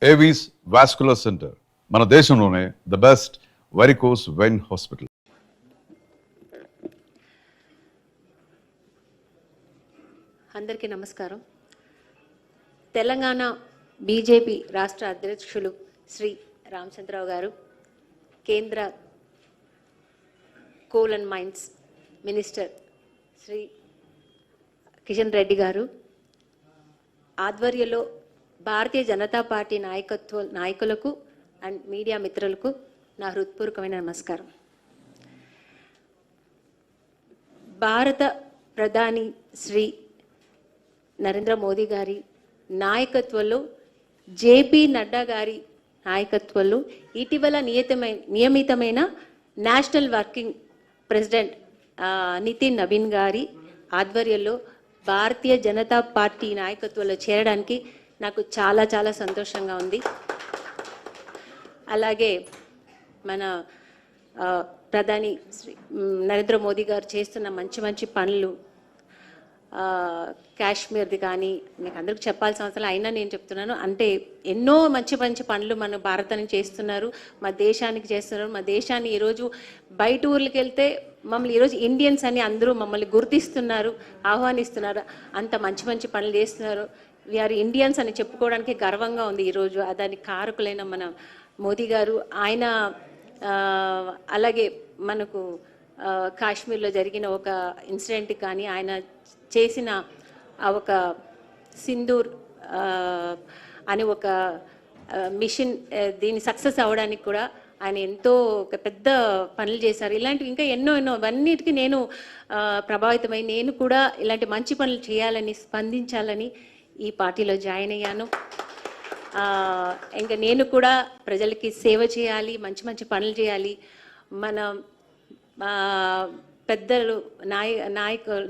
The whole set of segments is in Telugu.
ఏవీస్ వాస్కులర్ సెంటర్ మన దేశంలోనే the best varicose vein hospital. అందరికీ నమస్కారం. తెలంగాణ బీజేపీ రాష్ట్ర అధ్యక్షులు శ్రీ రామచంద్రరావు గారు, కేంద్ర coal and mines minister Shri Kishan Reddy గారు ఆధ్వర్యంలో భారతీయ జనతా పార్టీ నాయకులకు అండ్ మీడియా మిత్రులకు నా హృత్పూర్వకమైన నమస్కారం. భారత ప్రధాని శ్రీ నరేంద్ర మోదీ గారి నాయకత్వంలో, జేపీ నడ్డా గారి నాయకత్వంలో ఇటీవల నియమితమైన నేషనల్ వర్కింగ్ ప్రెసిడెంట్ నితిన్ నవీన్ గారి ఆధ్వర్యంలో భారతీయ జనతా పార్టీ నాయకత్వంలో చేరడానికి నాకు చాలా చాలా సంతోషంగా ఉంది. అలాగే మన ప్రధాని శ్రీ నరేంద్ర మోదీ గారు చేస్తున్న మంచి మంచి పనులు, కాశ్మీర్ది కానీ మీకు అందరికి చెప్పాల్సిన అవసరం అయినా నేను చెప్తున్నాను. అంటే ఎన్నో మంచి మంచి పనులు మన భారతానికి చేస్తున్నారు, మా దేశానికి చేస్తున్నారు. మా దేశాన్ని ఈరోజు బయట ఊర్లకి వెళ్తే మమ్మల్ని ఈరోజు ఇండియన్స్ అని అందరూ మమ్మల్ని గుర్తిస్తున్నారు, ఆహ్వానిస్తున్నారు. అంత మంచి మంచి పనులు చేస్తున్నారు. వీఆర్ ఇండియన్స్ అని చెప్పుకోవడానికి గర్వంగా ఉంది ఈరోజు. దానికి కారకులైన మన మోదీ గారు, ఆయన అలాగే మనకు కాశ్మీర్లో జరిగిన ఒక ఇన్సిడెంట్ కానీ, ఆయన చేసిన ఒక సింధూర్ అనే ఒక మిషన్, దీన్ని సక్సెస్ అవ్వడానికి కూడా ఆయన ఎంతో ఒక పెద్ద పనులు చేశారు. ఇలాంటివి ఇంకా ఎన్నో అవన్నిటికీ నేను ప్రభావితమై నేను కూడా ఇలాంటి మంచి పనులు చేయాలని, స్పందించాలని ఈ పార్టీలో జాయిన్ అయ్యాను. ఇంకా నేను కూడా ప్రజలకి సేవ చేయాలి, మంచి మంచి పనులు చేయాలి. మన పెద్దలు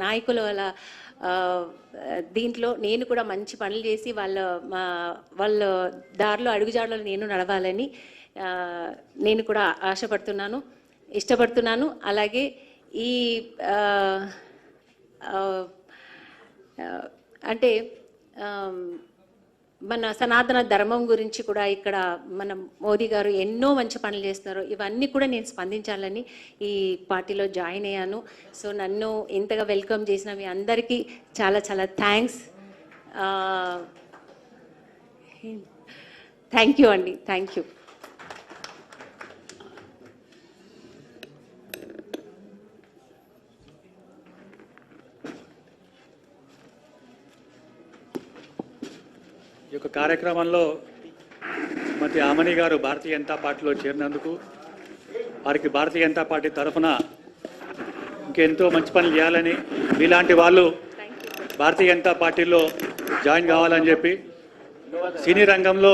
నాయకుల వల్ల దీంట్లో నేను కూడా మంచి పనులు చేసి వాళ్ళ దారిలో అడుగుజాడలో నేను నడవాలని నేను కూడా ఆశపడుతున్నాను, ఇష్టపడుతున్నాను. అలాగే ఈ అంటే మన సనాతన ధర్మం గురించి కూడా ఇక్కడ మన మోదీ గారు ఎన్నో మంచి పనులు చేస్తున్నారు. ఇవన్నీ కూడా నేను స్పందించాలని ఈ పార్టీలో జాయిన్ అయ్యాను. సో నన్ను ఇంతగా వెల్కమ్ చేసిన మీ అందరికీ చాలా చాలా థ్యాంక్స్. థ్యాంక్ యూ అండి, థ్యాంక్ యూ. ఈ యొక్క కార్యక్రమంలో శ్రీమతి ఆమని గారు భారతీయ జనతా పార్టీలో చేరినందుకు వారికి భారతీయ జనతా పార్టీ తరఫున ఇంకెంతో మంచి పనులు చేయాలని, మీలాంటి వాళ్ళు భారతీయ జనతా పార్టీలో జాయిన్ కావాలని చెప్పి సినీ రంగంలో